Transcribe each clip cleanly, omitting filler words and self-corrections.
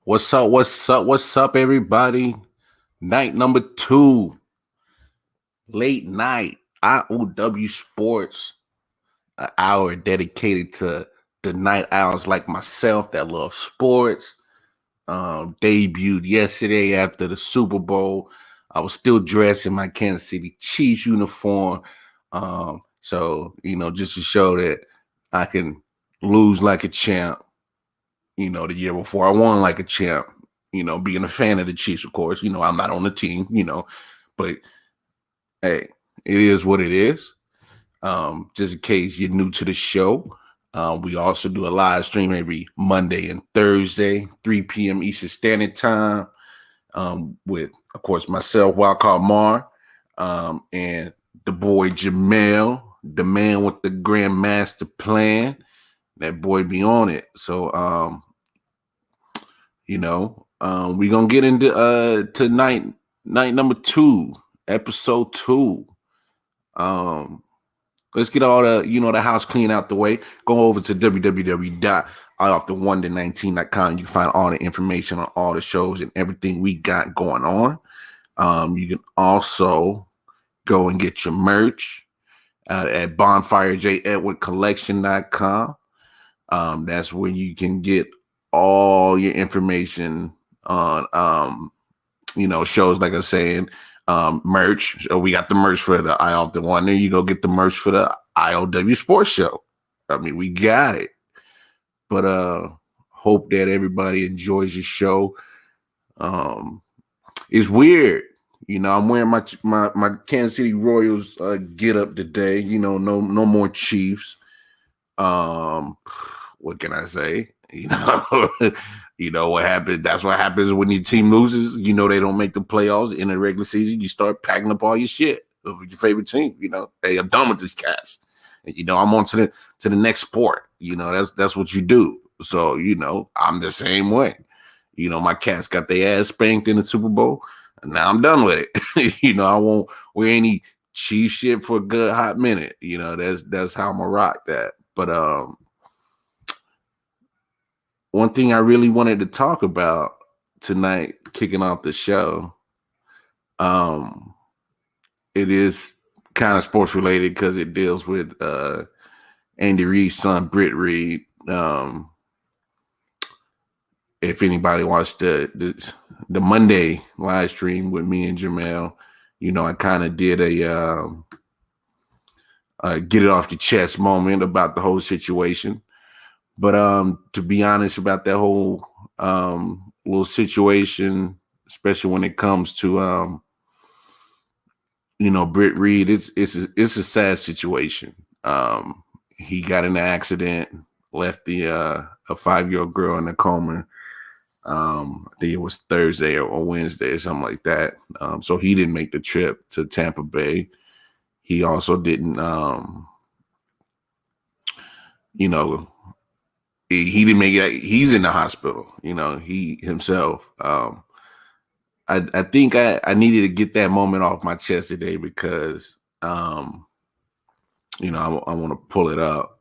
What's up? What's up? What's up, everybody? Night number two, late night, I.O.W. Sports, an hour dedicated to the night owls like myself that love sports. Debuted yesterday after the Super Bowl. I was still dressed in my Kansas City Chiefs uniform. Just to show that I can lose like a champ. The year before I won like a champ. Being a fan of the Chiefs, of course. I'm not on the team. But hey, it is what it is. Just in case you're new to the show, we also do a live stream every Monday and Thursday, 3 p.m. Eastern Standard Time, with, of course, myself, Wildcard Mar, and the boy Jamel, the man with the Grand Master Plan. That boy be on it. So, we're gonna get into tonight, night number two, episode two. Um, let's get all the house clean out the way. Go over to www.ioff1-19.com. You can find all the information on all the shows and everything we got going on. You can also go and get your merch at bonfirejedwardcollection.com. That's where you can get all your information on shows, like I was saying, merch. So we got the merch for the I.O.W. There you go get the merch for the I.O.W. Sports Show. I mean, we got it. But hope that everybody enjoys the show. It's weird. I'm wearing my Kansas City Royals get up today. No more Chiefs. What can I say? You know what happens. That's what happens when your team loses. They don't make the playoffs in the regular season. You start packing up all your shit of your favorite team. Hey, I'm done with these cats. I'm on to the next sport. That's what you do. So I'm the same way. My cats got their ass spanked in the Super Bowl, and now I'm done with it. I won't wear any Chief shit for a good hot minute. That's how I'm gonna rock that. But one thing I really wanted to talk about tonight, kicking off the show, it is kind of sports related because it deals with Andy Reid's son, Britt Reid. If anybody watched the Monday live stream with me and Jamel, I kind of did a get it off your chest moment about the whole situation. But to be honest about that whole little situation, especially when it comes to Britt Reid, it's a sad situation. He got in an accident, left a 5-year-old girl in a coma. I think it was Thursday or Wednesday or something like that. So he didn't make the trip to Tampa Bay. He also didn't, he didn't make it. He's in the hospital. He himself. I think I needed to get that moment off my chest today because, I want to pull it up.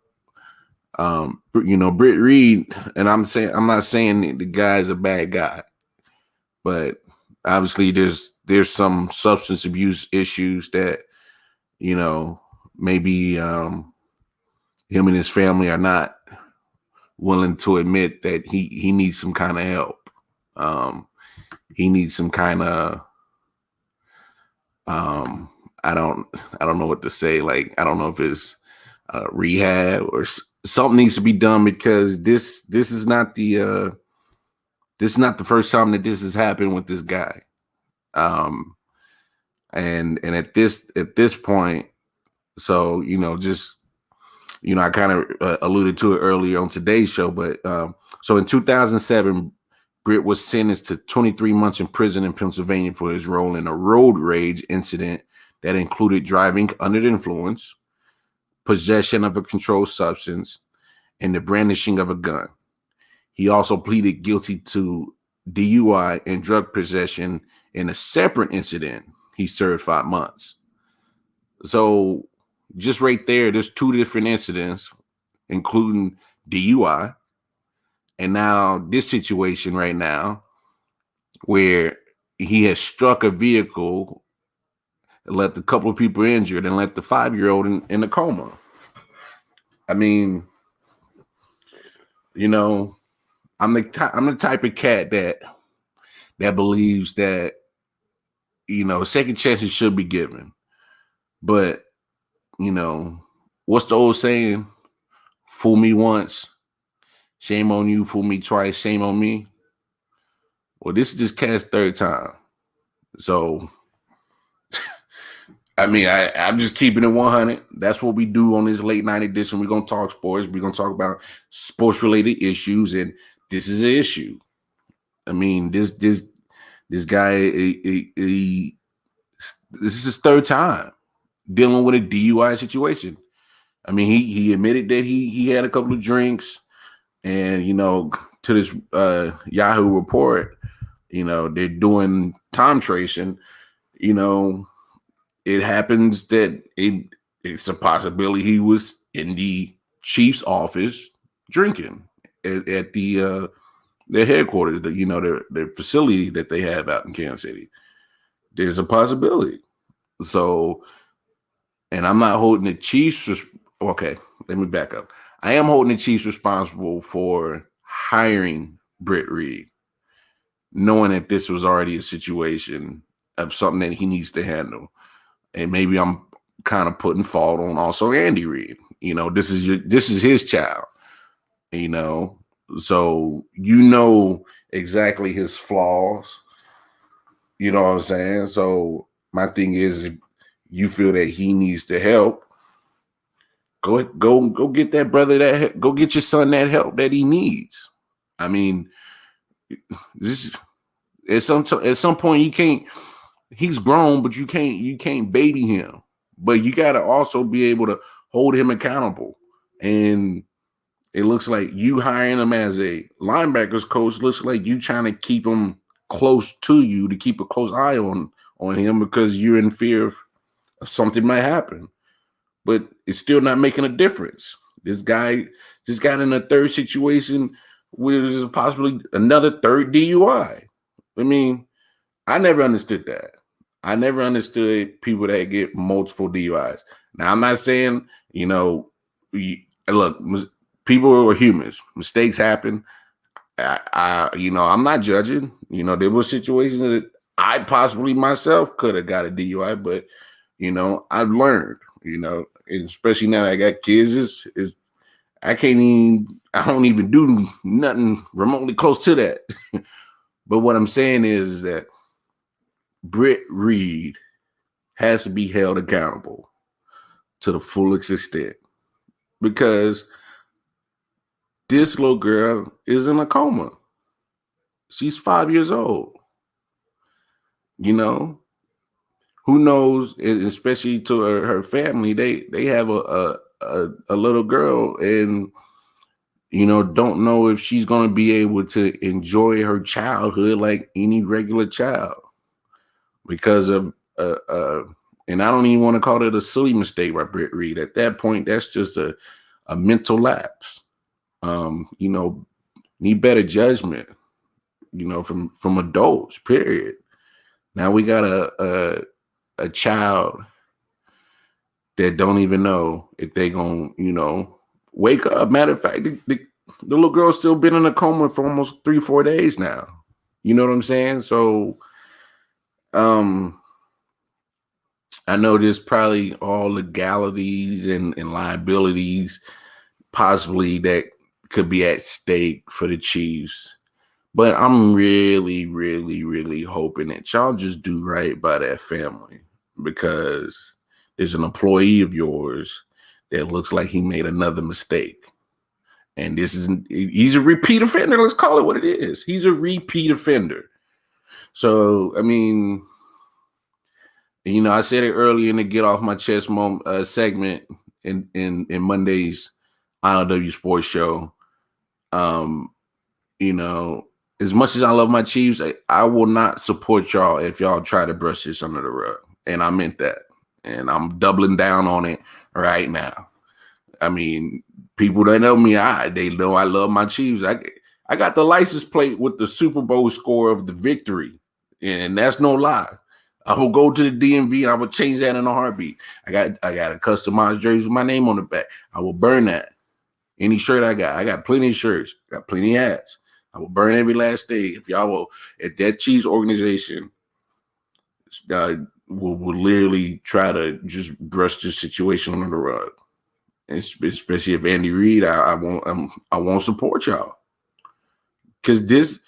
Britt Reid, and I'm not saying the guy's a bad guy, but obviously there's some substance abuse issues that, maybe him and his family are not willing to admit that he needs some kind of help. He needs some kind of I don't know what to say. Like, I don't know if it's rehab or something needs to be done because this is not the first time that this has happened with this guy. And at this point, so I kind of alluded to it earlier on today's show, but so in 2007, Britt was sentenced to 23 months in prison in Pennsylvania for his role in a road rage incident that included driving under the influence, possession of a controlled substance, and the brandishing of a gun. He also pleaded guilty to DUI and drug possession in a separate incident. He served 5 months. So just right there, there's 2 different incidents, including DUI And now this situation right now where he has struck a vehicle, left a couple of people injured, and left the 5-year-old in a coma. I mean, you know, I'm the type of cat that believes that second chances should be given. But what's the old saying? Fool me once, shame on you. Fool me twice, shame on me. Well, this is this cat's third time. So, I mean, I'm just keeping it 100. That's what we do on this late night edition. We're gonna talk sports. We're gonna talk about sports related issues, and this is an issue. I mean, this guy, this is his third time dealing with a DUI situation. I mean, he admitted that he had a couple of drinks, and to this Yahoo report, they're doing time tracing. It happens that it's a possibility he was in the chief's office drinking at the their headquarters, their facility that they have out in Kansas City. There's a possibility. So, and I'm not holding the Chiefs. Okay, let me back up. I am holding the Chiefs responsible for hiring Britt Reed, knowing that this was already a situation of something that he needs to handle. And maybe I'm kind of putting fault on also Andy Reid. This is his child. So exactly his flaws. You know what I'm saying? So my thing is, if you feel that he needs the help, go get that brother go get your son that help that he needs. I mean, this at some point you can't. He's grown, but you can't baby him. But you got to also be able to hold him accountable. And it looks like you hiring him as a linebackers coach looks like you trying to keep him close to you, to keep a close eye on him, because you're in fear of something might happen. But it's still not making a difference. This guy just got in a third situation where there's possibly another third DUI. I mean, I never understood that. I never understood people that get multiple DUIs. Now, I'm not saying, look, people are humans. Mistakes happen. I'm not judging. There were situations that I possibly myself could have got a DUI, but I've learned. Especially now that I got kids, is I don't even do nothing remotely close to that. But what I'm saying is that Britt Reed has to be held accountable to the fullest extent, because this little girl is in a coma. She's 5 years old. Who knows? Especially to her family, they have a little girl, and don't know if she's going to be able to enjoy her childhood like any regular child, because of and I don't even want to call it a silly mistake by Britt Reed. At that point, that's just a mental lapse. Need better judgment, from adults, period. Now we got a child that don't even know if they gonna, wake up. Matter of fact, the little girl's still been in a coma for almost 3-4 days now. You know what I'm saying? So, I know there's probably all legalities and liabilities possibly that could be at stake for the Chiefs. But I'm really, really, really hoping that y'all just do right by that family, because there's an employee of yours that looks like he made another mistake. And he's a repeat offender. Let's call it what it is. He's a repeat offender. So, I mean, I said it earlier in the Get Off My Chest segment in Monday's I.O.W. sports show. As much as I love my Chiefs, I will not support y'all if y'all try to brush this under the rug. And I meant that. And I'm doubling down on it right now. I mean, people that know me, they know I love my Chiefs. I got the license plate with the Super Bowl score of the victory, and that's no lie. I will go to the DMV and I will change that in a heartbeat. I got a customized jersey with my name on the back. I will burn that. Any shirt I got plenty of shirts, got plenty of hats. I will burn every last day. If that Chiefs organization will literally try to just brush this situation under the rug, especially if Andy Reid, I won't support y'all because this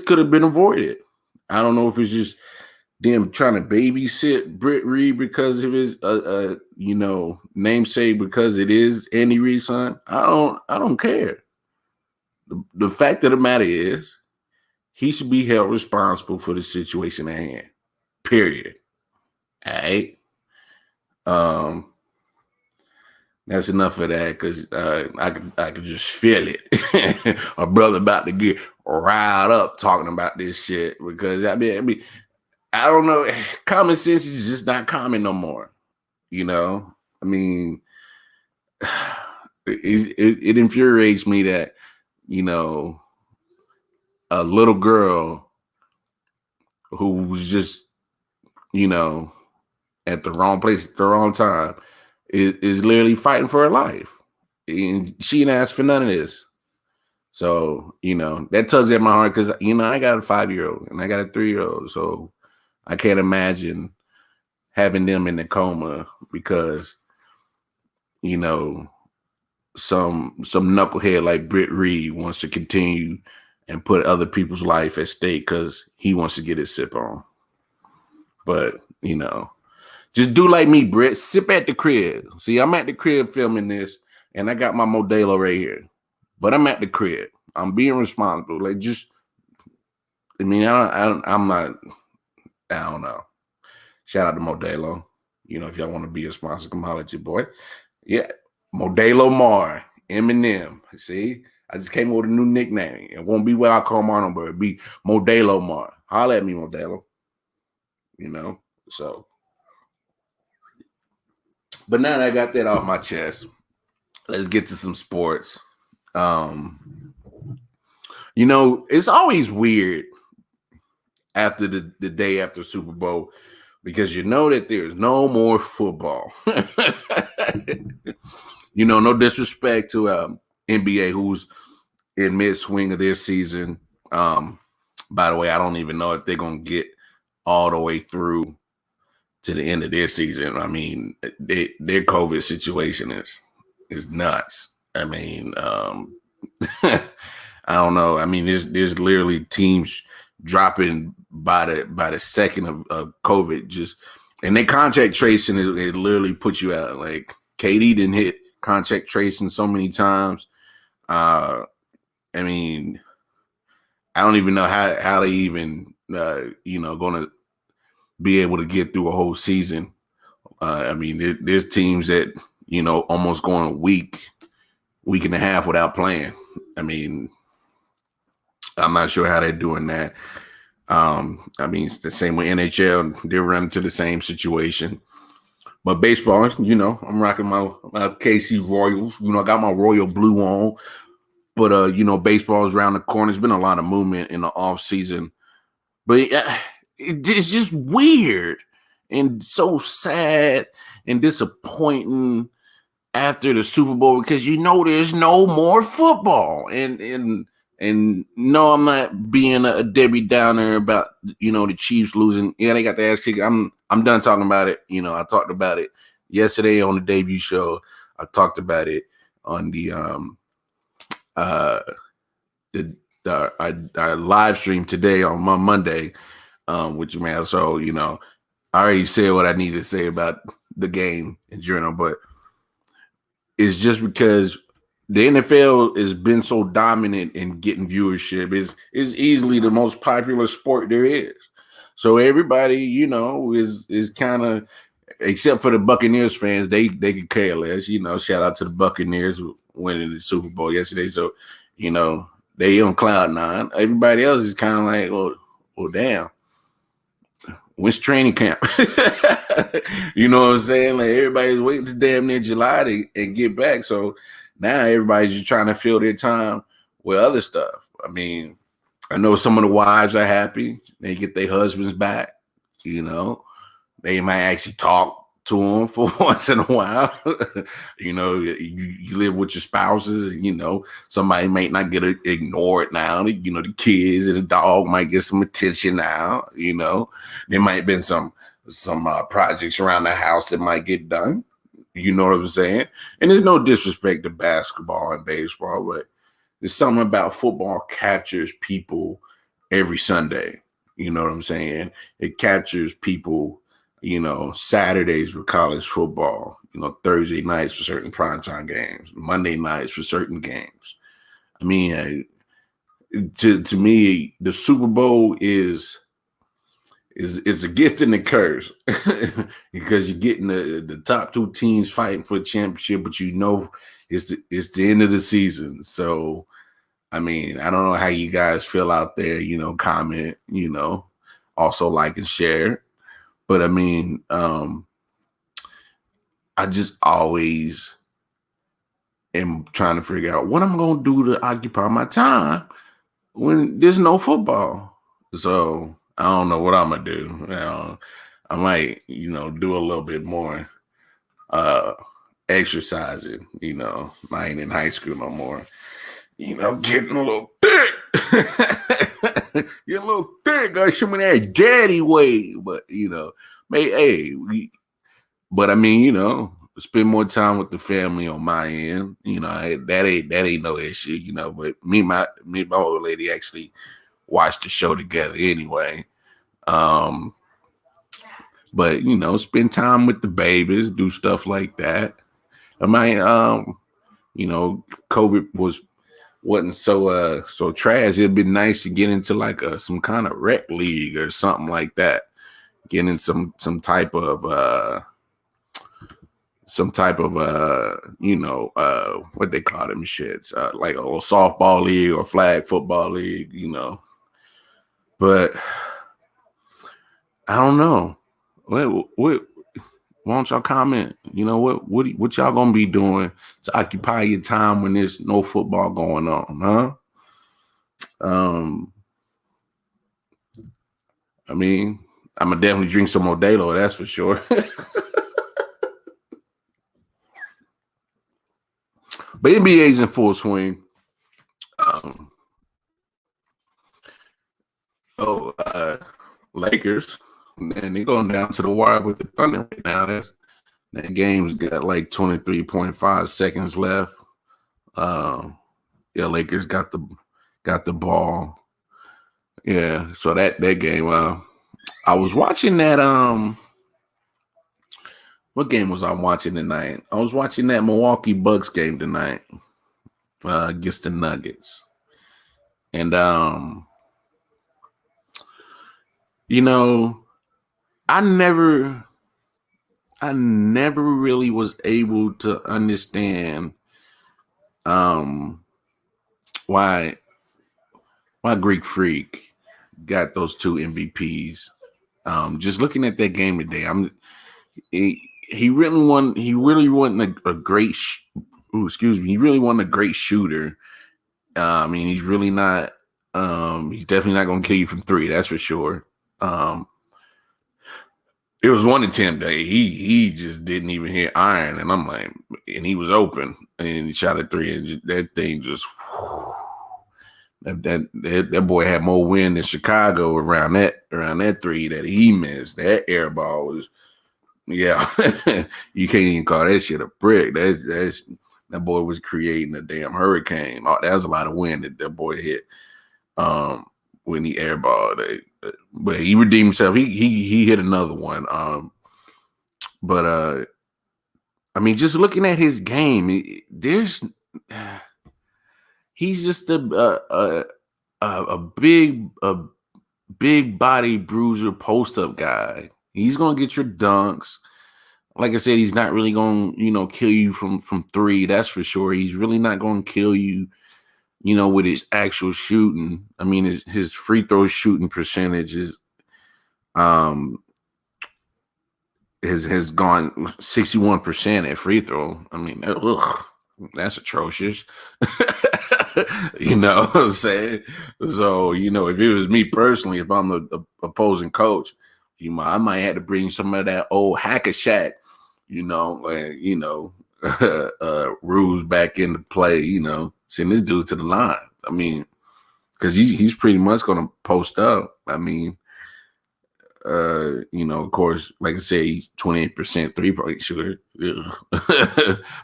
could have been avoided. I don't know if it's just them trying to babysit Britt Reed because of his namesake, because it is Andy Reid's son. I don't care. The fact of the matter is he should be held responsible for the situation at hand. Period. All right. That's enough of that because I could just feel it. My brother about to get riled up talking about this shit because I mean I don't know. Common sense is just not common no more. I mean, it infuriates me that a little girl who was just at the wrong place at the wrong time is literally fighting for her life, and she didn't ask for none of this. So that tugs at my heart because I got a 5-year-old and I got a 3-year-old, so I can't imagine having them in the coma because some knucklehead like Britt Reed wants to continue and put other people's life at stake because he wants to get his sip on. But just do like me, Britt. Sip at the crib. See, I'm at the crib filming this, and I got my Modelo right here. But I'm at the crib. I'm being responsible. Like, I'm not. I don't know. Shout out to Modelo. If y'all want to be a sponsor, come holler at your boy. Yeah, Modelo Mar, Eminem. See, I just came up with a new nickname. It won't be what I call Marno, but it'll be Modelo Mar. Holler at me, Modelo. So. But now that I got that off my chest, let's get to some sports. It's always weird after the day after Super Bowl because that there's no more football. No disrespect to NBA, who's in mid-swing of their season. By the way, I don't even know if they're going to get all the way through to the end of their season. I mean, their COVID situation is nuts. I mean, I don't know. I mean, there's literally teams dropping by the second of COVID, and they contact tracing it literally puts you out. Like KD didn't hit contact tracing so many times. I mean, I don't even know how they even going to be able to get through a whole season. I mean, there's teams that almost going a week and a half without playing. I mean, I'm not sure how they're doing that. I mean, it's the same with NHL. They're running to the same situation. But baseball, I'm rocking my KC Royals. I got my royal blue on. But baseball is around the corner. There's been a lot of movement in the off season. But it's just weird and so sad and disappointing after the Super Bowl because there's no more football. And no, I'm not being a Debbie Downer about the Chiefs losing. Yeah, they got the ass kicked. I'm done talking about it. I talked about it yesterday on the debut show. I talked about it on the our live stream today on Monday, with your man. So I already said what I needed to say about the game in general, but it's just because the NFL has been so dominant in getting viewership. Is easily the most popular sport there is. So everybody, is kind of, except for the Buccaneers fans, they could care less. Shout out to the Buccaneers winning the Super Bowl yesterday. So, they on cloud nine. Everybody else is kind of like, well, damn. When's training camp? You know what I'm saying? Like everybody's waiting to damn near July and get back. So now everybody's just trying to fill their time with other stuff. I mean, I know some of the wives are happy. They get their husbands back. You know, they might actually talk to them for once in a while. You live with your spouses, and somebody might not get ignored now. The kids and the dog might get some attention now. There might have been some projects around the house that might get done. You know what I'm saying? And there's no disrespect to basketball and baseball, but there's something about football captures people every Sunday. You know what I'm saying? It captures people, Saturdays with college football, Thursday nights for certain primetime games, Monday nights for certain games. I mean, to me, the Super Bowl is a gift and a curse because you're getting the top two teams fighting for a championship, but it's the end of the season. So I mean, I don't know how you guys feel out there, comment, also like and share. But I mean, I just always am trying to figure out what I'm going to do to occupy my time when there's no football. So I don't know what I'm going to do. I might, do a little bit more exercising. I ain't in high school no more. Getting a little thick. Getting a little thick. Gotta show me that daddy way. But but I mean, spend more time with the family on my end. That ain't no issue, but me and my old lady actually watched the show together anyway. But spend time with the babies, do stuff like that. I mean, COVID wasn't so trash. It'd be nice to get into like some kind of rec league or something like that. Get in some type of what they call them shits, like a little softball league or flag football league, But I don't know. What why don't y'all comment? What y'all gonna be doing to occupy your time when there's no football going on, huh? I mean, I'm gonna definitely drink some Modelo, that's for sure. But NBA's in full swing. Lakers, and they're going down to the wire with the Thunder right now. That game's got like 23.5 seconds left. Lakers got the ball. Yeah, so that game. I was watching that. What game was I watching tonight? I was watching that Milwaukee Bucks game tonight against the Nuggets, and I never really was able to understand why Greek Freak got those two MVPs. Just looking at that game today, he really wasn't a great he really wasn't a great shooter. I mean, he's really not he's definitely not gonna kill you from three, that's for sure. It was one attempt that he just didn't even hit iron, and I'm like, and he was open, and he shot a three, and that thing just that boy had more wind than Chicago around that three that he missed. That air ball was, yeah, you can't even call that shit a brick. That boy was creating a damn hurricane. That was a lot of wind that boy hit when he airballed. But he redeemed himself. He hit another one. But I mean, just looking at his game, he's just a big body bruiser, post up guy. He's gonna get your dunks. Like I said, he's not really gonna kill you from three. That's for sure. He's really not gonna kill you, with his actual shooting. I mean, his free throw shooting percentage is has gone 61% at free throw. I mean, That's atrocious. You know what I'm saying? So, if it was me personally, if I'm the opposing coach, I might have to bring some of that old hack a Shaq, rules back into play, send this dude to the line. I mean, because he's pretty much going to post up. I mean, of course, like I say, he's 28% 3-point shooter.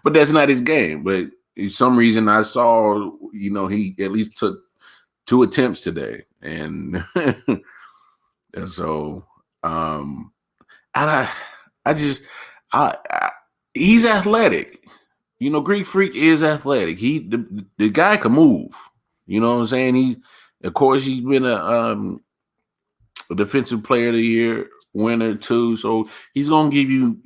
But that's not his game. But for some reason I saw, he at least took 2 attempts today. And, and so I I just I he's athletic. Greek Freak is athletic. The guy can move. You know what I'm saying? Of course he's been a defensive player of the year winner too. So he's gonna give you,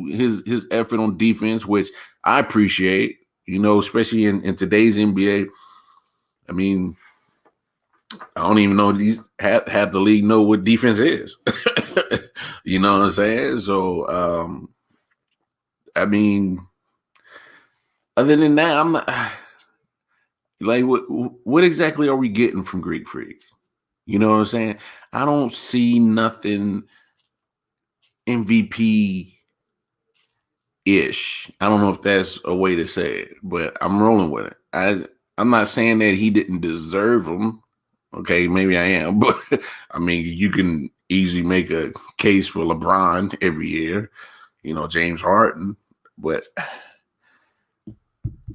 his effort on defense, which I appreciate, especially in today's NBA. I mean, I don't even know these half the league know what defense is. You know what I'm saying? So I mean, other than that, I'm not like what exactly are we getting from Greek Freak? You know what I'm saying? I don't see nothing MVP ish. I don't know if that's a way to say it, but I'm rolling with it. I'm not saying that he didn't deserve them. Okay, maybe I am, but I mean, you can easily make a case for LeBron every year, James Harden, but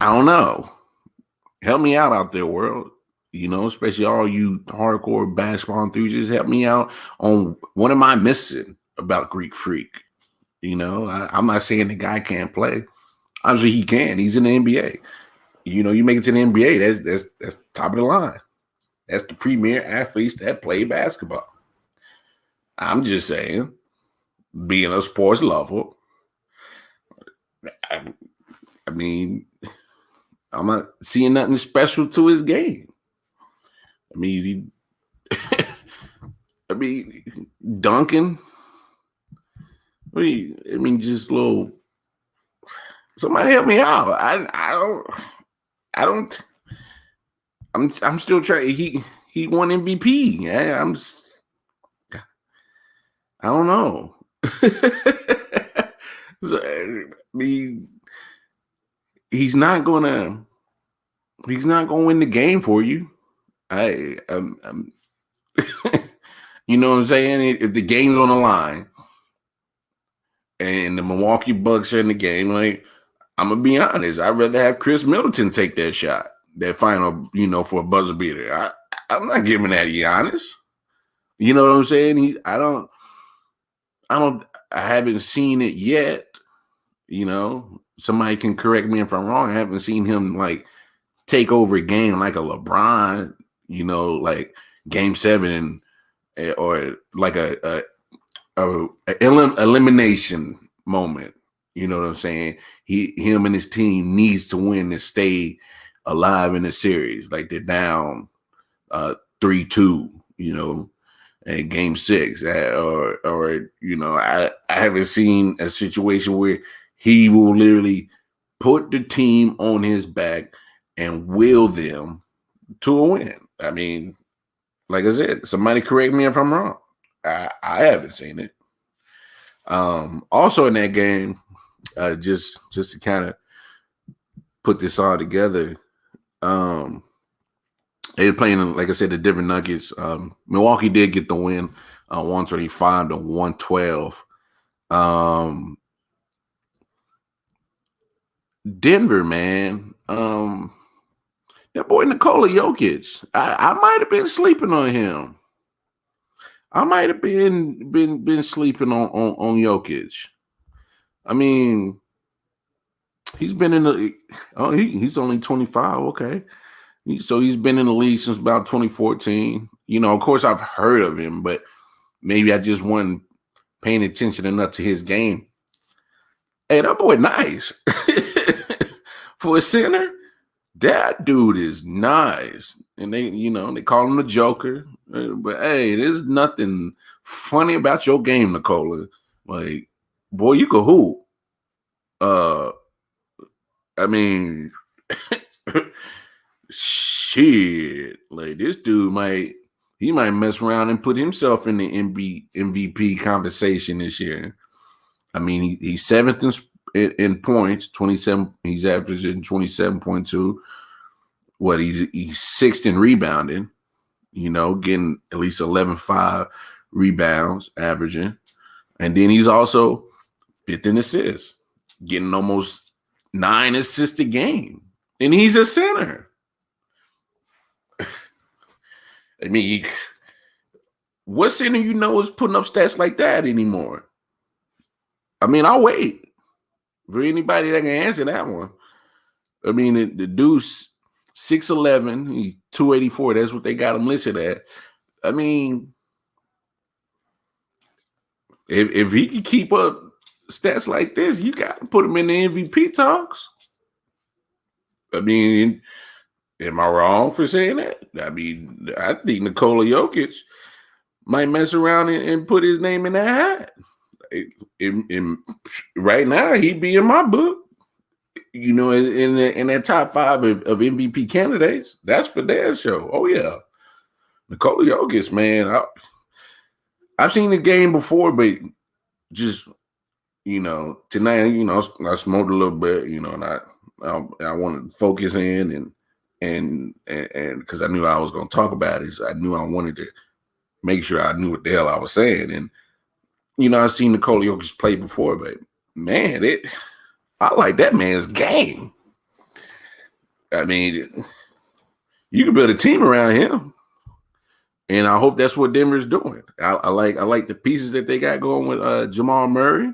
I don't know. Help me out there, world. Especially all you hardcore basketball enthusiasts, help me out on what am I missing about Greek Freak? I'm not saying the guy can't play. Obviously, he can. He's in the NBA. You make it to the NBA. That's top of the line. That's the premier athletes that play basketball. I'm just saying, being a sports lover, I mean, I'm not seeing nothing special to his game. I mean, Duncan. Just a little. Somebody help me out. I don't. I'm still trying. He won MVP. Yeah, I don't know. So, he's not gonna win the game for you. You know what I'm saying? If the game's on the line and the Milwaukee Bucks are in the game, like, I'm gonna be honest, I'd rather have Chris Middleton take that shot, that final, for a buzzer beater. I'm not giving that to Giannis. You know what I'm saying? I haven't seen it yet. Somebody can correct me if I'm wrong. I haven't seen him like take over a game like a LeBron, like Game 7 or like a elimination moment. You know what I'm saying? Him and his team needs to win to stay alive in the series. Like they're down 3-2, in Game 6, or I haven't seen a situation where he will literally put the team on his back and will them to a win. I mean, like I said, somebody correct me if I'm wrong. I haven't seen it. Also in that game, just to kind of put this all together, they were playing, like I said, the different Nuggets. Milwaukee did get the win, 125-112. Denver, man. That boy Nikola Jokic. I might have been sleeping on him. I might have been sleeping on Jokic. I mean, he's been in the. He's only 25. Okay, so he's been in the league since about 2014. Of course, I've heard of him, but maybe I just wasn't paying attention enough to his game. Hey, that boy nice. For a center, that dude is nice. And they call him the Joker. But hey, there's nothing funny about your game, Nikola. Like, boy, you could hoop. I mean, Shit, like this dude might mess around and put himself in the MVP conversation this year. I mean, he's seventh in points, 27. He's averaging 27.2. What he's sixth in rebounding. Getting at least 11.5 rebounds, averaging, and then he's also fifth in assists, getting almost 9 assists a game, and he's a center. I mean, what center is putting up stats like that anymore? I mean, I'll wait for anybody that can answer that one. I mean, the dude's 6'11", he's 284. That's what they got him listed at. I mean, if he can keep up stats like this, you got to put him in the MVP talks. I mean, am I wrong for saying that? I mean, I think Nikola Jokic might mess around and put his name in that hat. Right now, he'd be in my book. In that top 5 of MVP candidates. That's for their show. Oh yeah, Nikola Jokic, man. I've seen the game before, but just tonight, I smoked a little bit, and I wanted to focus in and because I knew I was going to talk about it, so I knew I wanted to make sure I knew what the hell I was saying. And I've seen Nikola Jokic play before, but man, I like that man's game. I mean, you can build a team around him, and I hope that's what Denver's doing. I like the pieces that they got going with Jamal Murray.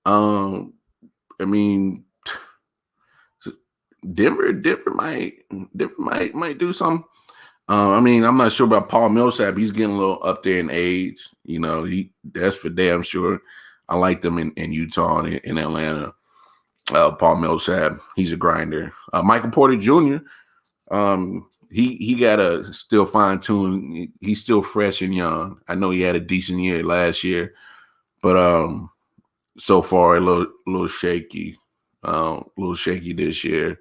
I mean, Denver might do something. I mean, I'm not sure about Paul Millsap. He's getting a little up there in age. That's for damn sure. I like them in Utah and in Atlanta. Paul Millsap, he's a grinder. Michael Porter Jr., he got to still fine tune. He's still fresh and young. I know he had a decent year last year, but so far a little shaky. This year.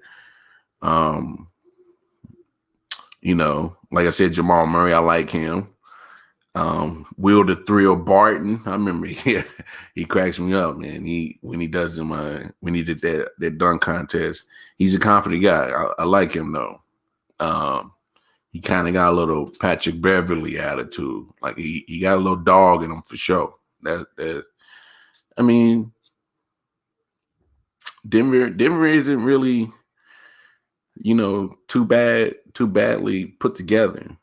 Like I said, Jamal Murray, I like him. Will the Thrill Barton, I remember he cracks me up, man. When he does him when he did that dunk contest, he's a confident guy. I like him though. He kind of got a little Patrick Beverly attitude. Like he got a little dog in him for sure. I mean, Denver isn't really, too badly put together.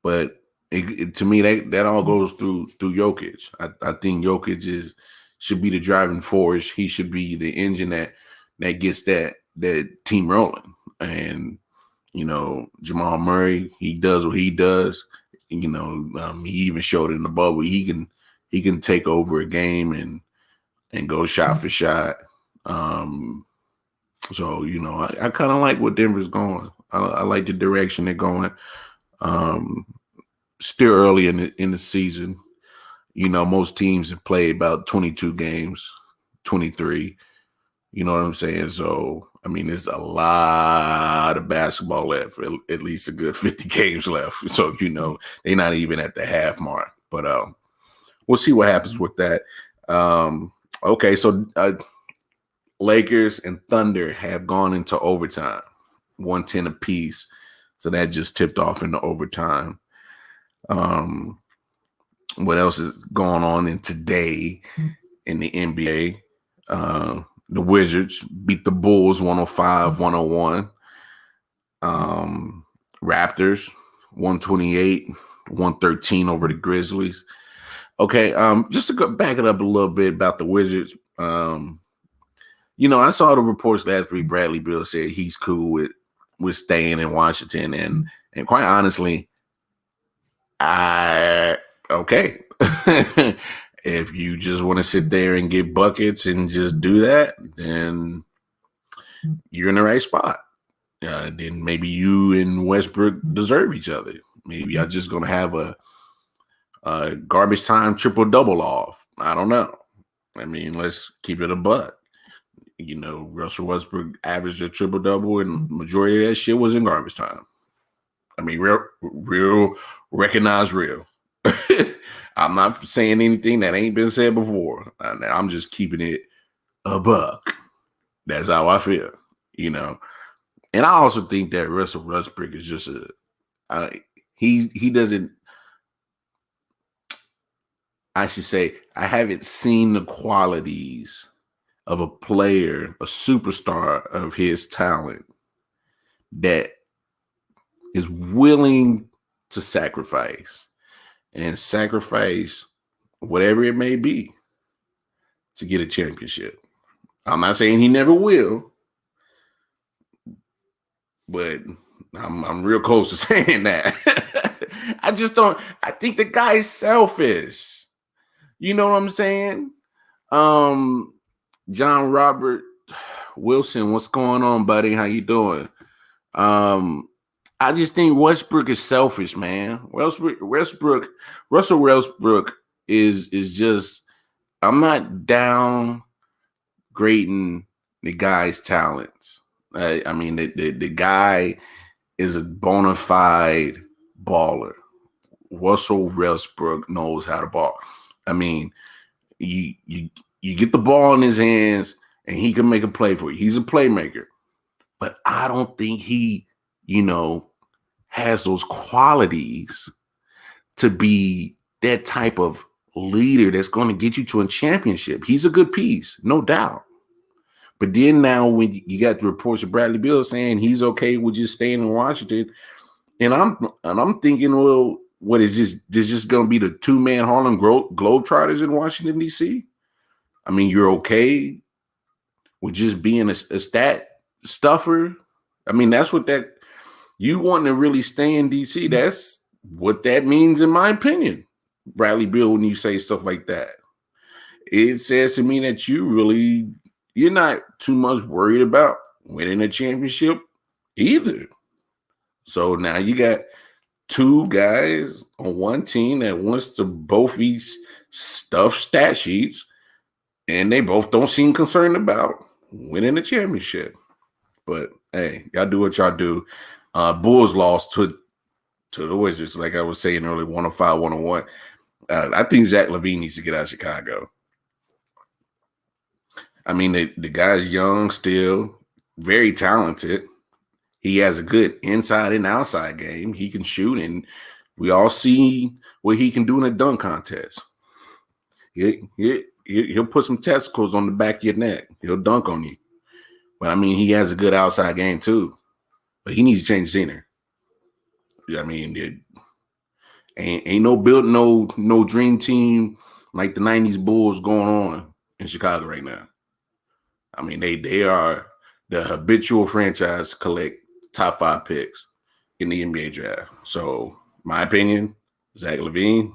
But to me, that all goes through Jokic. I think Jokic should be the driving force. He should be the engine that gets that team rolling. And Jamal Murray, he does what he does. He even showed it in the bubble. He can take over a game and go shot for shot. So I kind of like what Denver's going. I like the direction they're going. Still early in the season. Most teams have played about 22 games, 23. You know what I'm saying? So, I mean, there's a lot of basketball left, at least a good 50 games left. So, they're not even at the half mark. But we'll see what happens with that. Okay, so Lakers and Thunder have gone into overtime, 110 apiece. So that just tipped off into overtime. What else is going on in today in the NBA? The Wizards beat the Bulls 105-101. Raptors 128-113 over the Grizzlies. Okay, just to back it up a little bit about the Wizards. I saw the reports last week. Bradley Beal said he's cool with staying in Washington, and quite honestly, okay. If you just want to sit there and get buckets and just do that, then you're in the right spot. Then maybe you and Westbrook deserve each other. Maybe I'm just going to have a garbage time triple-double off. I don't know. I mean, let's keep it a buck. Russell Westbrook averaged a triple-double, and majority of that shit was in garbage time. I mean, real, recognize real. I'm not saying anything that ain't been said before. I'm just keeping it a buck. That's how I feel, And I also think that Russell Westbrook is just he doesn't. I should say I haven't seen the qualities of a player, a superstar of his talent that is willing to sacrifice whatever it may be to get a championship. I'm not saying he never will, but I'm real close to saying that. I just don't. I think the guy is selfish. You know what I'm saying? John Robert Wilson, what's going on, buddy? How you doing? I just think Westbrook is selfish, man. Russell Westbrook is just. I'm not downgrading the guy's talents. I mean, the guy is a bona fide baller. Russell Westbrook knows how to ball. I mean, you get the ball in his hands and he can make a play for you. He's a playmaker. But I don't think he, has those qualities to be that type of leader that's going to get you to a championship. He's a good piece, no doubt. But then now when you got the reports of Bradley Beal saying he's okay with just staying in Washington, and I'm thinking, well, what is this? This just going to be the two-man Harlem Globetrotters in Washington, D.C.? I mean, you're okay with just being a stat stuffer? I mean, that's what you want to really stay in D.C. That's what that means, in my opinion. Bradley Beal, when you say stuff like that, it says to me that you're not too much worried about winning a championship either. So now you got two guys on one team that wants to both each stuff stat sheets, and they both don't seem concerned about winning a championship. But hey, y'all do what y'all do. Bulls lost to the Wizards, like I was saying earlier, 105-101. I think Zach LaVine needs to get out of Chicago. I mean, the guy's young still, very talented. He has a good inside and outside game. He can shoot, and we all see what he can do in a dunk contest. He'll put some testicles on the back of your neck. He'll dunk on you. But, I mean, he has a good outside game, too. But he needs to change center. I mean, ain't no building no dream team like the 90s Bulls going on in Chicago right now. I mean, they are the habitual franchise collect top 5 picks in the NBA draft. So, my opinion, Zach LaVine,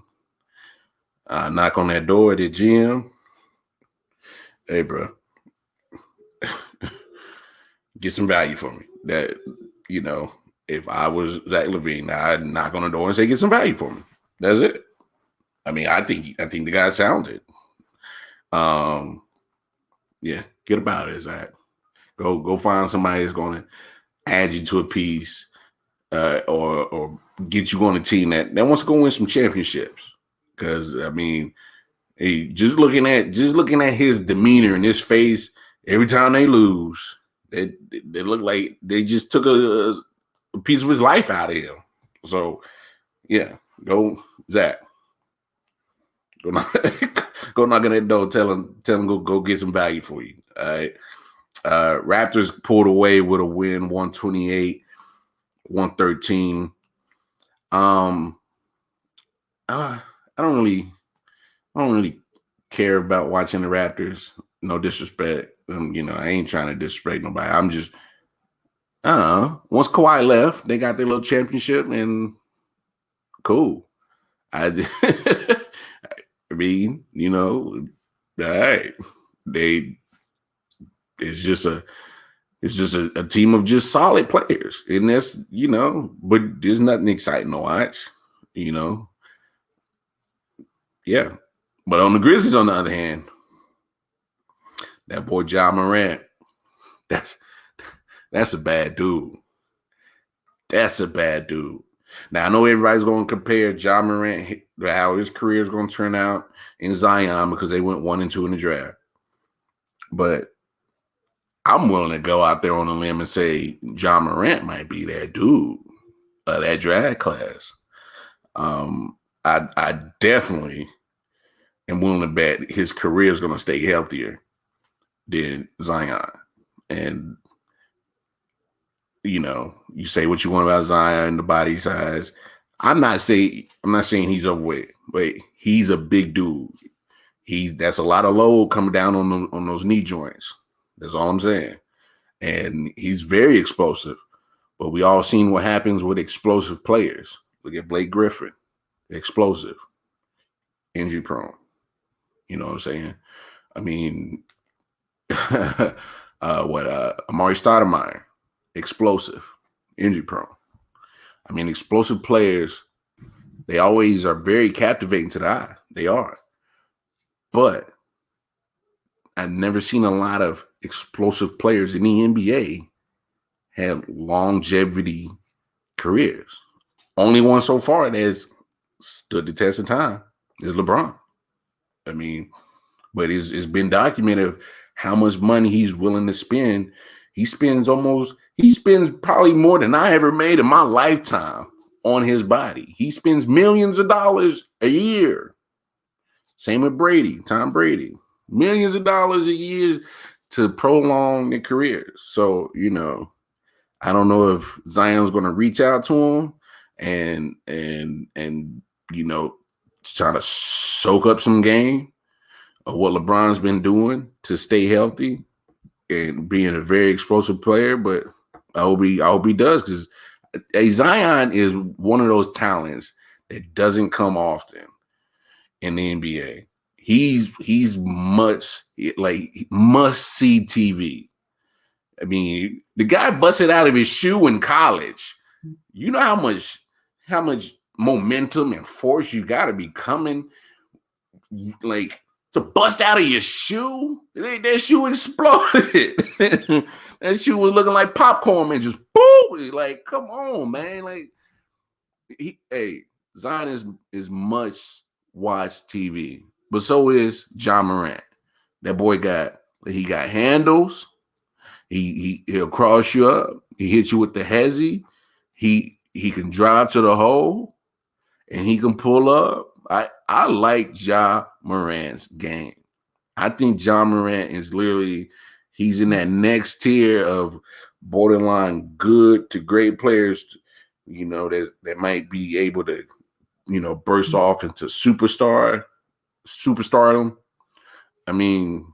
knock on that door at the gym. Hey, bro, get some value for me. That, if I was Zach LaVine, I'd knock on the door and say, get some value for me. That's it. I mean, I think the guy sounded. Yeah, get about it, Zach. Go find somebody that's going to add you to a piece, or get you on a team that wants to go win some championships. Because I mean, just looking at his demeanor and his face every time they lose, they look like they just took a piece of his life out of him. So yeah, go Zach. Go knock on that door. Tell him go get some value for you. All right. Raptors pulled away with a win, 128-113. I don't really care about watching the Raptors. No disrespect. I ain't trying to disrespect nobody. I'm just once Kawhi left, they got their little championship, and cool. I mean, all right. It's just a team of just solid players. And that's, but there's nothing exciting to watch, Yeah. But on the Grizzlies, on the other hand, that boy Ja Morant, That's that's a bad dude. That's a bad dude. Now I know everybody's going to compare John Morant, how his career is going to turn out, in Zion because they went 1 and 2 in the draft. But I'm willing to go out there on a limb and say John Morant might be that dude, that draft class. I definitely am willing to bet his career is going to stay healthier than Zion. And you say what you want about Zion, the body size. I'm not saying he's overweight, but he's a big dude. That's a lot of load coming down on those knee joints. That's all I'm saying. And he's very explosive. But we all seen what happens with explosive players. Look at Blake Griffin, explosive, injury prone. You know what I'm saying? I mean, Amari Stoudemire, explosive, injury prone. I mean, explosive players, they always are very captivating to the eye. They are. But I've never seen a lot of explosive players in the NBA have longevity careers. Only one so far that has stood the test of time is LeBron. I mean, but it's been documented of how much money he's willing to spend. He spends probably more than I ever made in my lifetime on his body. He spends millions of dollars a year. Same with Tom Brady. Millions of dollars a year to prolong their careers. So, I don't know if Zion's going to reach out to him and try to soak up some game of what LeBron's been doing to stay healthy and being a very explosive player. But I hope he does, because Zion is one of those talents that doesn't come often in the NBA. He's much like must-see TV. I mean, the guy busted out of his shoe in college. You know how much momentum and force you got to be coming, like, to bust out of your shoe. That shoe exploded. That shoe was looking like popcorn and just boom. Like, come on, man. Like, Zion is much watched TV, but so is John Morant. That boy got handles. He'll cross you up. He hits you with the hezzy. He can drive to the hole, and he can pull up. I like Ja Morant's game. I think Ja Morant is literally, he's in that next tier of borderline good to great players, that might be able to, burst off into superstardom. I mean,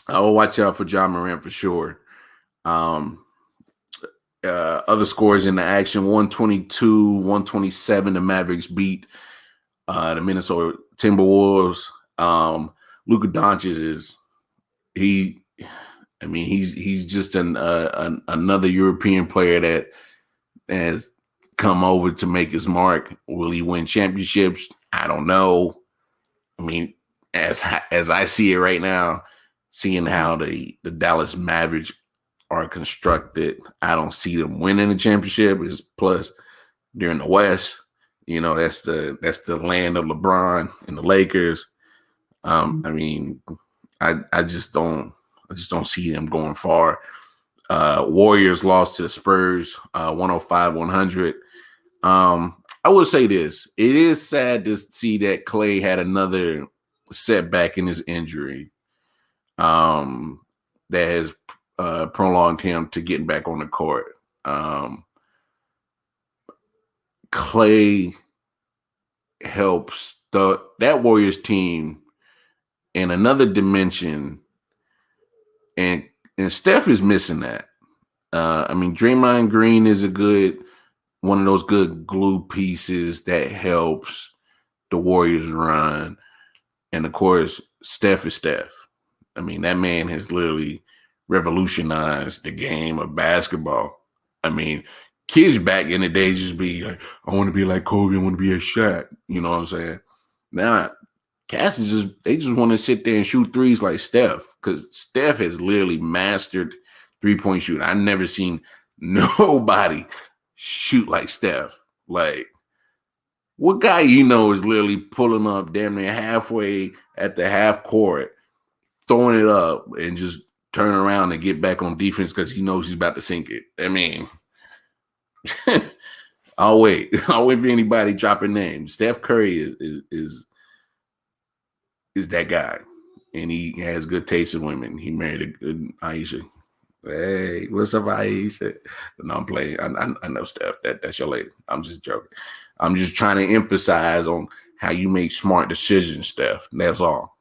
I will watch out for Ja Morant for sure. Other scores in the action: 122, 127. The Mavericks beat the Minnesota Timberwolves. Luka Doncic he's just another European player that has come over to make his mark. Will he win championships? I don't know. I mean, as I see it right now, seeing how the Dallas Mavericks are constructed, I don't see them winning the championship. Plus they're in the West. That's the land of LeBron and the Lakers. I mean, I just don't see them going far. Warriors lost to the Spurs, 105-100. I will say this: it is sad to see that Clay had another setback in his injury. That has prolonged him to getting back on the court. Clay helps that Warriors team in another dimension, and Steph is missing that. I mean, Draymond Green is one of those good glue pieces that helps the Warriors run, and of course, Steph is Steph. I mean, that man has literally revolutionized the game of basketball. I mean, kids back in the day just be like, I want to be like Kobe, I want to be a Shaq. You know what I'm saying? Now, Cats they just want to sit there and shoot threes like Steph, because Steph has literally mastered 3-point shooting. I've never seen nobody shoot like Steph. Like, what guy is literally pulling up damn near halfway at the half court, throwing it up, and just turn around and get back on defense because he knows he's about to sink it. I mean, I'll wait. I'll wait for anybody dropping names. Steph Curry is that guy, and he has good taste in women. He married a good Aisha. Hey, what's up, Aisha? No, I'm playing. I know Steph. That's your lady. I'm just joking. I'm just trying to emphasize on how you make smart decisions, Steph. That's all.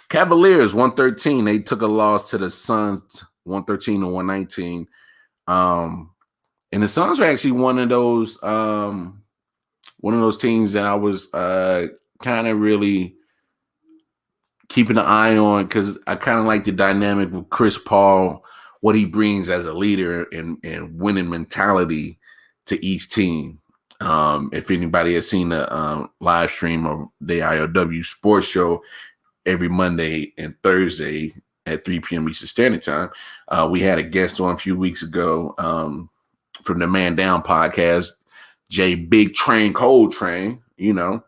Cavaliers 113. They took a loss to the Suns 113 to 119. And the Suns are actually one of those teams that I was kind of really keeping an eye on, because I kind of like the dynamic with Chris Paul, what he brings as a leader and winning mentality to each team. If anybody has seen the live stream of the I.O.W. sports show every Monday and Thursday at 3 p.m. Eastern Standard Time, we had a guest on a few weeks ago from the Man Down podcast, Jay Big Train Cold Train, and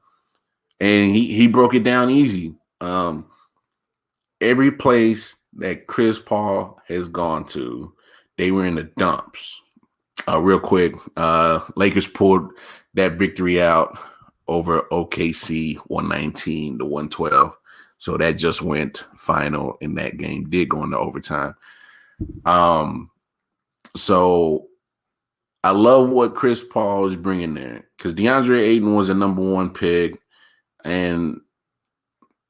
he broke it down easy. Every place that Chris Paul has gone to, they were in the dumps. Real quick, Lakers pulled that victory out over OKC 119 to 112. So that just went final, and that game did go into overtime. So I love what Chris Paul is bringing there, because DeAndre Ayton was a number one pick, and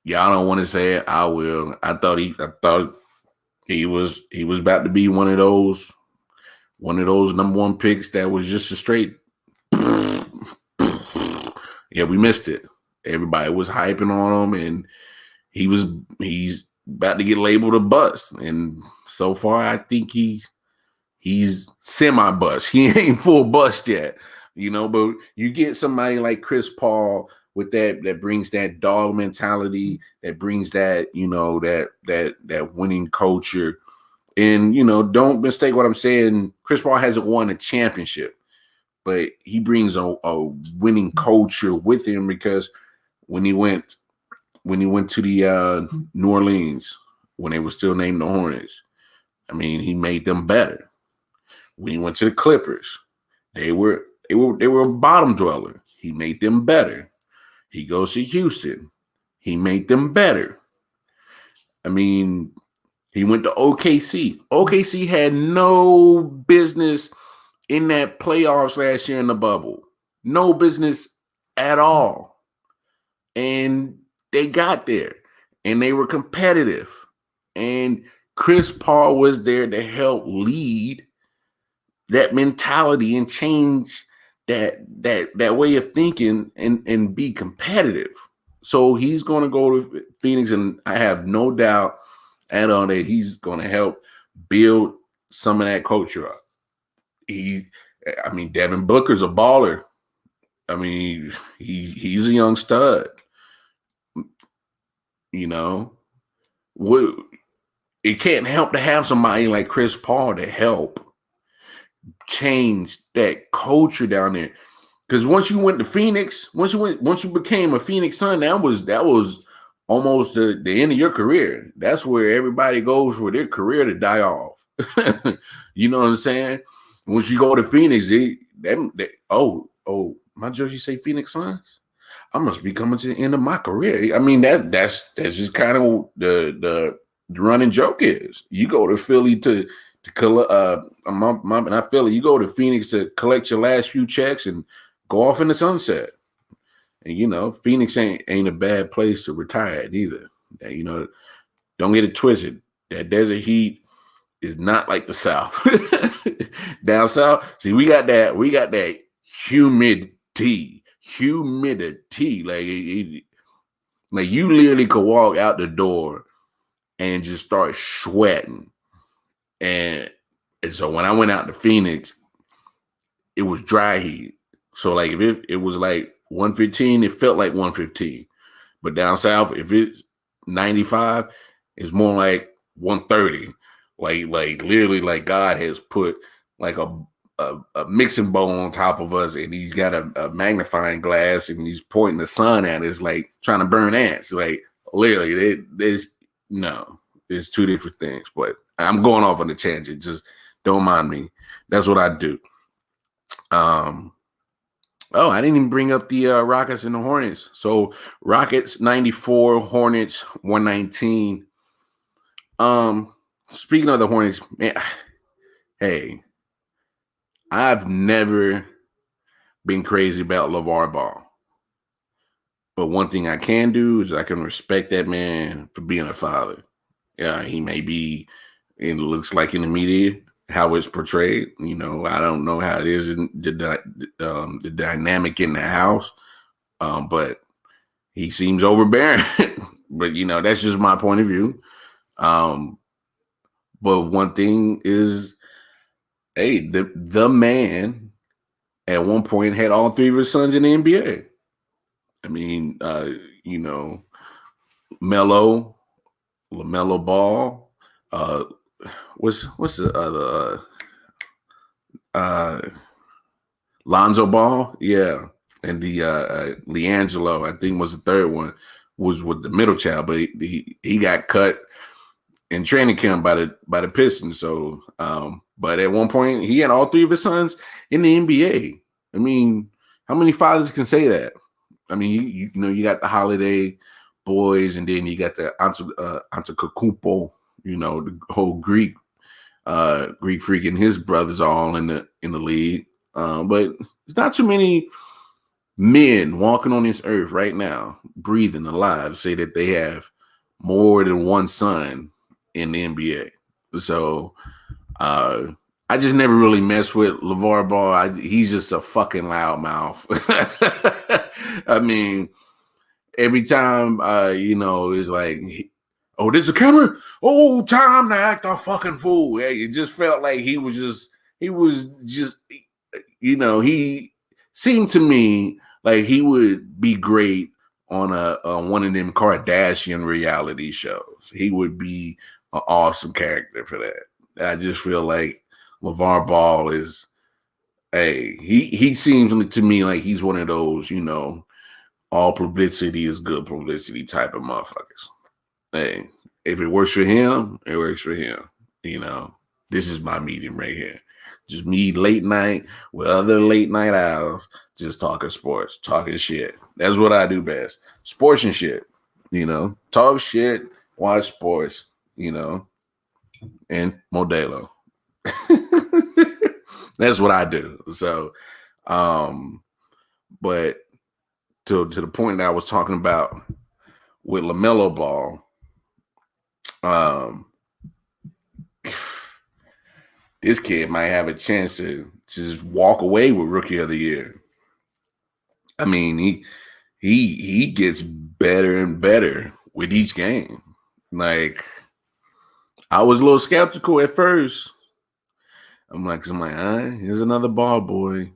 y'all don't want to say it. I will. I thought he was about to be one of those number one picks that was just a straight. Yeah, we missed it. Everybody was hyping on him, and he's about to get labeled a bust. And so far, I think he's semi-bust. He ain't full bust yet, but you get somebody like Chris Paul with that brings that dog mentality, that brings that, that winning culture. And, don't mistake what I'm saying. Chris Paul hasn't won a championship, but he brings a winning culture with him, because when he went to the New Orleans, when they were still named the Hornets, I mean, he made them better. When he went to the Clippers, they were a bottom dweller. He made them better. He goes to Houston. He made them better. I mean, he went to OKC. OKC had no business in that playoffs last year in the bubble. No business at all. And they got there, and they were competitive. And Chris Paul was there to help lead that mentality and change that way of thinking and be competitive. So he's going to go to Phoenix, and I have no doubt at all that he's going to help build some of that culture up. Devin Booker's a baller. I mean, he's a young stud. It can't help to have somebody like Chris Paul to help change that culture down there. Because once you went to Phoenix, once you became a Phoenix Sun, that was almost the end of your career. That's where everybody goes for their career to die off. You know what I'm saying? Once you go to Phoenix, my jersey say Phoenix Suns. I must be coming to the end of my career. I mean, that's just kind of the running joke is. You go to Philly to not Philly. You go to Phoenix to collect your last few checks and go off in the sunset. And Phoenix ain't a bad place to retire at either. Don't get it twisted. That desert heat is not like the South. Down south, see, we got that humidity. Like you literally could walk out the door and just start sweating. And so when I went out to Phoenix, it was dry heat. So like if it was like 115, it felt like 115. But down south, if it's 95, it's more like 130. Like literally, like God has put like a mixing bowl on top of us, and he's got a magnifying glass, and he's pointing the sun at us, like trying to burn ants. Like literally, there's no, it's two different things. But I'm going off on a tangent. Just don't mind me. That's what I do. Um, Oh, I didn't even bring up the Rockets and the Hornets. So Rockets 94, Hornets 119. Um, Speaking of the Hornets, man, hey, I've never been crazy about LeVar Ball. But one thing I can do is I can respect that man for being a father. Yeah, he may be, it looks like in the media, how it's portrayed. You know, I don't know how it is in the dynamic in the house. But he seems overbearing. But you know, that's just my point of view. Um, but one thing is, hey, the man at one point had all three of his sons in the NBA. I mean, you know, Melo, LaMelo Ball, uh, what's the other Lonzo Ball, yeah, and the Leangelo, I think was the third one, was with the middle child, but he got cut in training camp by the Pistons. So, but at one point he had all three of his sons in the NBA. I mean, how many fathers can say that? I mean, you know, you got the Holiday boys, and then you got the Antetokounmpo, you know, the whole Greek freak and his brothers are all in the league. But there's not too many men walking on this earth right now, breathing alive, say that they have more than one son in the NBA. So uh, I just never really messed with LeVar Ball. He's just a fucking loudmouth. I mean, every time you know, it's like, oh, there's a camera. Oh, time to act a fucking fool. Yeah, it just felt like he was just, you know, he seemed to me like he would be great on on one of them Kardashian reality shows. He would be an awesome character for that. I just feel like LeVar Ball is, hey, he seems to me like he's one of those, you know, all publicity is good publicity type of motherfuckers. Hey, if it works for him, it works for him. You know, this is my medium right here. Just me late night with other late night owls, just talking sports, talking shit. That's what I do best. Sports and shit. You know, talk shit, watch sports, you know, and Modelo. That's what I do. So, but to the point that I was talking about with LaMelo Ball, um, this kid might have a chance to just walk away with Rookie of the Year. I mean, he gets better and better with each game. Like, I was a little skeptical at first. I'm like, here's another ball boy,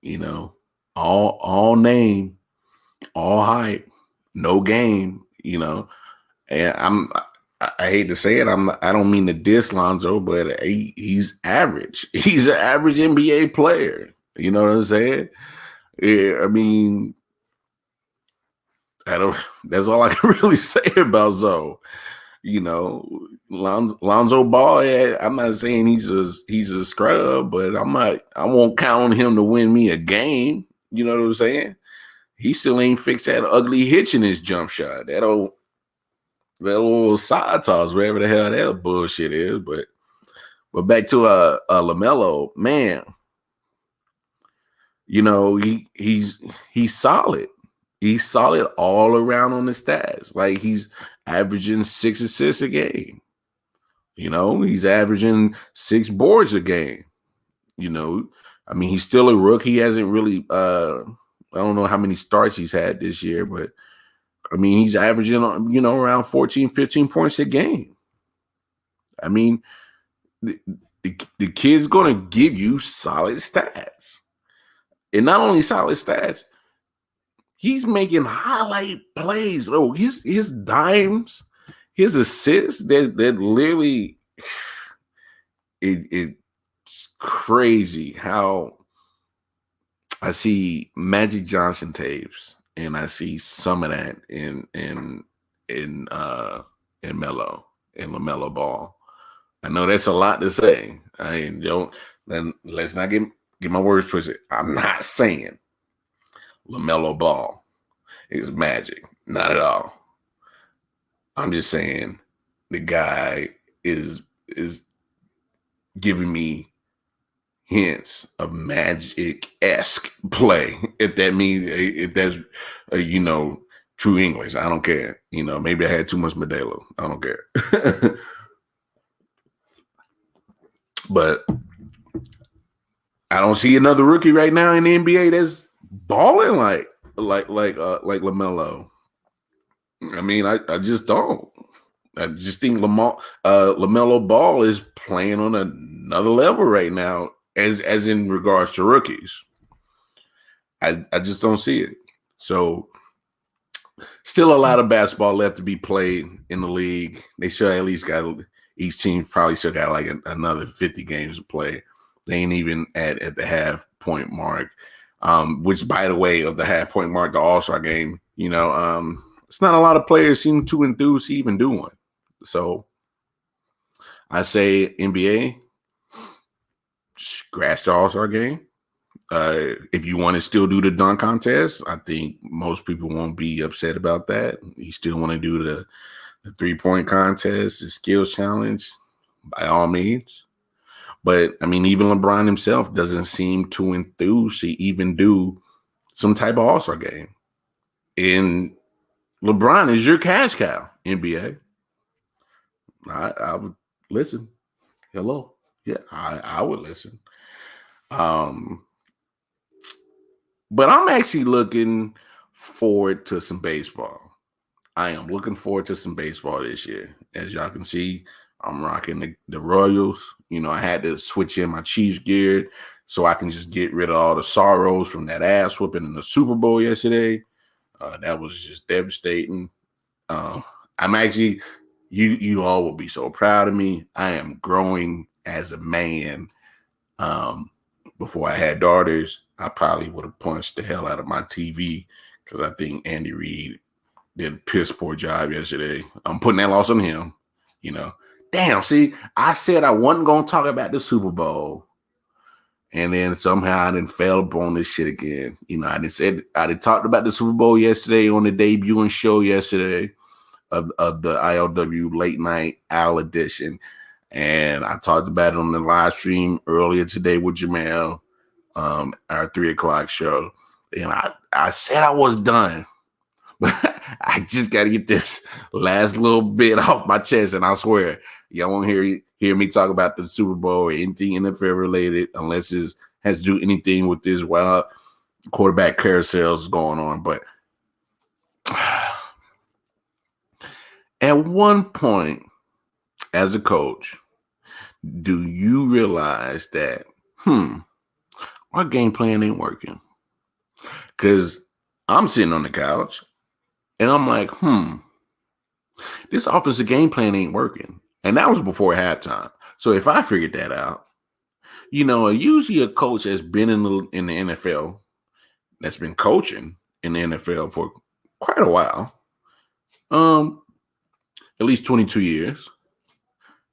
you know, all name, all hype, no game, you know. And I hate to say it, I don't mean to diss Lonzo, but he's average. He's an average NBA player. You know what I'm saying? Yeah, I mean, I don't. That's all I can really say about Zoe. You know, Lonzo Ball. Yeah, I'm not saying he's a scrub, but I won't count on him to win me a game. You know what I'm saying? He still ain't fixed that ugly hitch in his jump shot. That little side toss, wherever the hell that bullshit is. But back to LaMelo, man. You know, he's solid. He's solid all around on the stats. Like, he's averaging 6 assists a game. You know, he's averaging 6 boards a game. You know, I mean, he's still a rookie. He hasn't really I don't know how many starts he's had this year, but I mean, he's averaging, you know, around 14, 15 points a game. I mean, the kid's going to give you solid stats. And not only solid stats, He's making highlight plays. Oh, his dimes, his assists, that literally it's crazy how I see Magic Johnson tapes and I see some of that in Melo in LaMelo Ball. I know that's a lot to say. I don't then let's not get my words twisted. I'm not saying LaMelo Ball is magic. Not at all. I'm just saying the guy is giving me hints of magic-esque play. If that means if that's true English, I don't care. Maybe I had too much Modelo. I don't care. But I don't see another rookie right now in the NBA that's balling like LaMelo. I mean, I just don't. I just think LaMelo Ball is playing on another level right now, as in regards to rookies. I just don't see it. So still a lot of basketball left to be played in the league. They should at least got each team probably still got like another 50 games to play. They ain't even at the half point mark. Which, by the way, of the half point mark, the All-Star game, it's not a lot of players seem too enthused to even do one. So I say NBA, scratch the All-Star game. If you want to still do the dunk contest, I think most people won't be upset about that. You still want to do the 3-point contest, the skills challenge, by all means. But I mean, even LeBron himself doesn't seem too enthused to even do some type of All-Star game. And LeBron is your cash cow, NBA. I would listen. Hello. Yeah, I would listen. But I'm actually looking forward to some baseball. I am looking forward to some baseball this year. As y'all can see, I'm rocking the Royals. I had to switch in my Chiefs gear so I can just get rid of all the sorrows from that ass whooping in the Super Bowl yesterday. That was just devastating. I'm actually, you all will be so proud of me. I am growing as a man. Before I had daughters, I probably would have punched the hell out of my TV because I think Andy Reid did a piss poor job yesterday. I'm putting that loss on him. Damn. See, I said I wasn't gonna talk about the Super Bowl, and then somehow I didn't fell upon this shit again. I didn't talked about the Super Bowl yesterday on the debuting show yesterday of the I.O.W. late night owl edition. And I talked about it on the live stream earlier today with Jamel, our 3:00 show. And I said I was done, but I just got to get this last little bit off my chest. And I swear, y'all won't hear me talk about the Super Bowl or anything NFL related unless it has to do anything with this wild quarterback carousels going on. But at one point, as a coach, do you realize that, our game plan ain't working? Because I'm sitting on the couch and I'm like, this offensive game plan ain't working. And that was before halftime. So if I figured that out, usually a coach has been in the NFL, that's been coaching in the NFL for quite a while, at least 22 years,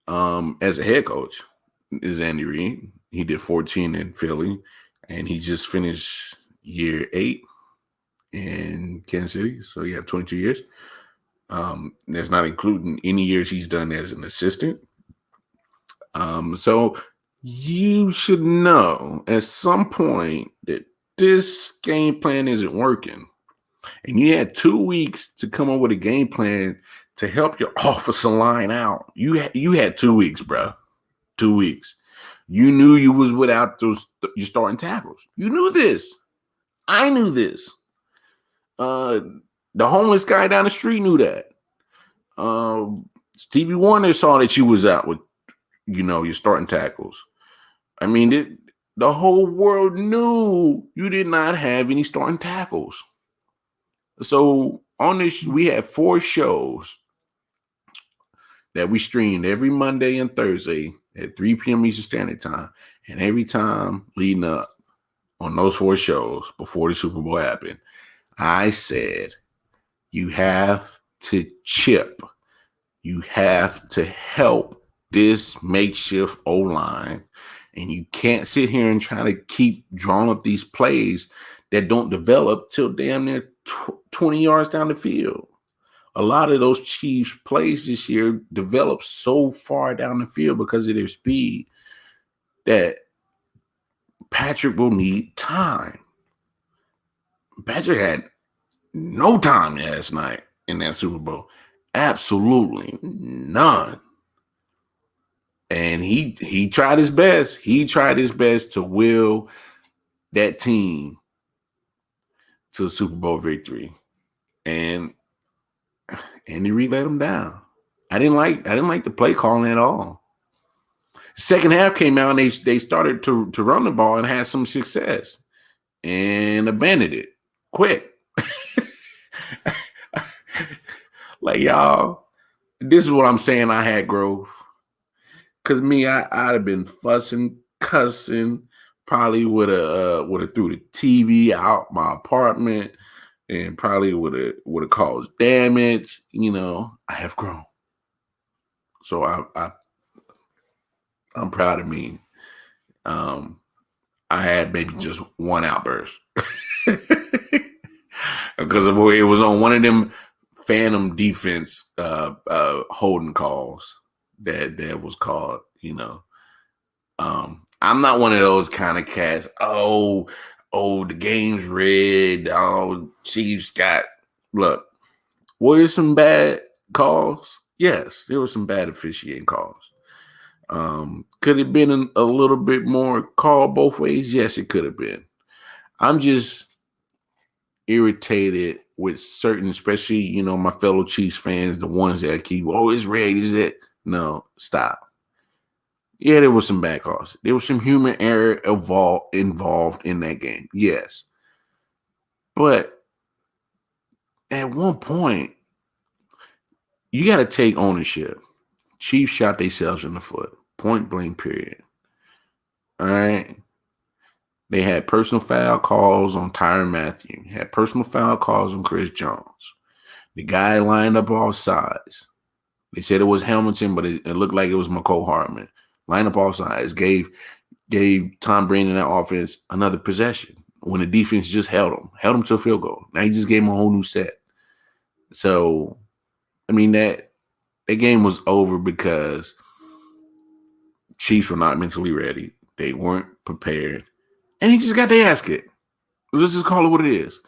as a head coach, is Andy Reid. He did 14 in Philly, and he just finished year 8 in Kansas City. So he had 22 years. That's not including any years he's done as an assistant. So you should know at some point that this game plan isn't working. And you had 2 weeks to come up with a game plan to help your offensive line out. You had 2 weeks, bro. 2 weeks. You knew you was without your starting tackles. You knew this. I knew this. The homeless guy down the street knew that. Stevie Wonder saw that you was out with, your starting tackles. I mean, the whole world knew you did not have any starting tackles. So on this, we had 4 shows that we streamed every Monday and Thursday at 3 p.m. Eastern Standard Time. And every time leading up on those 4 shows before the Super Bowl happened, I said, you have to chip. You have to help this makeshift O-line. And you can't sit here and try to keep drawing up these plays that don't develop till damn near 20 yards down the field. A lot of those Chiefs plays this year developed so far down the field because of their speed that Patrick will need time. Patrick had no time last night in that Super Bowl. Absolutely none. And he tried his best. He tried his best to will that team to a Super Bowl victory. And Andy Reid let him down. I didn't like the play calling at all. Second half came out and they started to run the ball and had some success and abandoned it quick. Like, y'all, this is what I'm saying. I had growth. Cause me, I'd have been fussing, cussing, probably would have threw the TV out my apartment and probably would have caused damage. You know, I have grown. So I'm proud of me. I had maybe just one outburst because of it was on one of them phantom defense holding calls that was called. You know, I'm not one of those kind of cats. Oh, the game's rigged. Oh, Chiefs got. Look, were there some bad calls? Yes, there were some bad officiating calls. Could it have been a little bit more called both ways? Yes, it could have been. I'm just irritated with certain, especially, you know, my fellow Chiefs fans, the ones that keep, oh, it's rigged, is it? No, stop. Yeah, there was some bad calls. There was some human error involved in that game. Yes. But at one point, you got to take ownership. Chiefs shot themselves in the foot. Point blank, period. All right. They had personal foul calls on Tyrann Mathieu. Had personal foul calls on Chris Jones. The guy lined up off sides. They said it was Hamilton, but it looked like it was McCole Hardman. Lined up off sides. Gave Tom Brady and that offense another possession when the defense just held him to a field goal. Now he just gave him a whole new set. So, I mean, that game was over because Chiefs were not mentally ready. They weren't prepared. And he just got their ass kicked. Let's just call it what it is.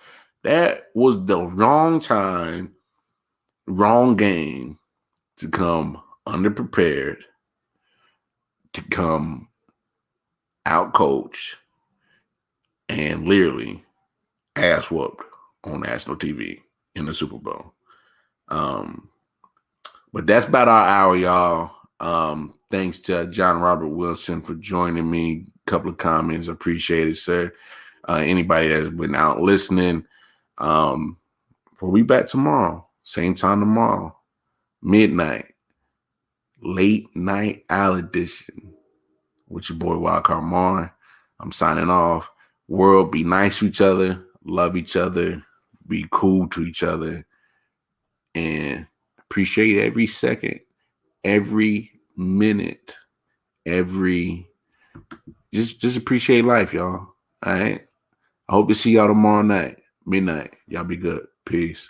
That was the wrong time, wrong game to come underprepared, to come out coached, and literally ass whooped on national TV in the Super Bowl. But that's about our hour, y'all. Thanks to John Robert Wilson for joining me. A couple of comments. Appreciate it, sir. Anybody that's been out listening, we'll be back tomorrow. Same time tomorrow. Midnight. Late Night Owl Edition. With your boy Wildcard Marn. I'm signing off. World, be nice to each other. Love each other. Be cool to each other. And appreciate every second, every minute, just appreciate life, y'all. All right. I hope to see y'all tomorrow night, midnight. Y'all be good. Peace.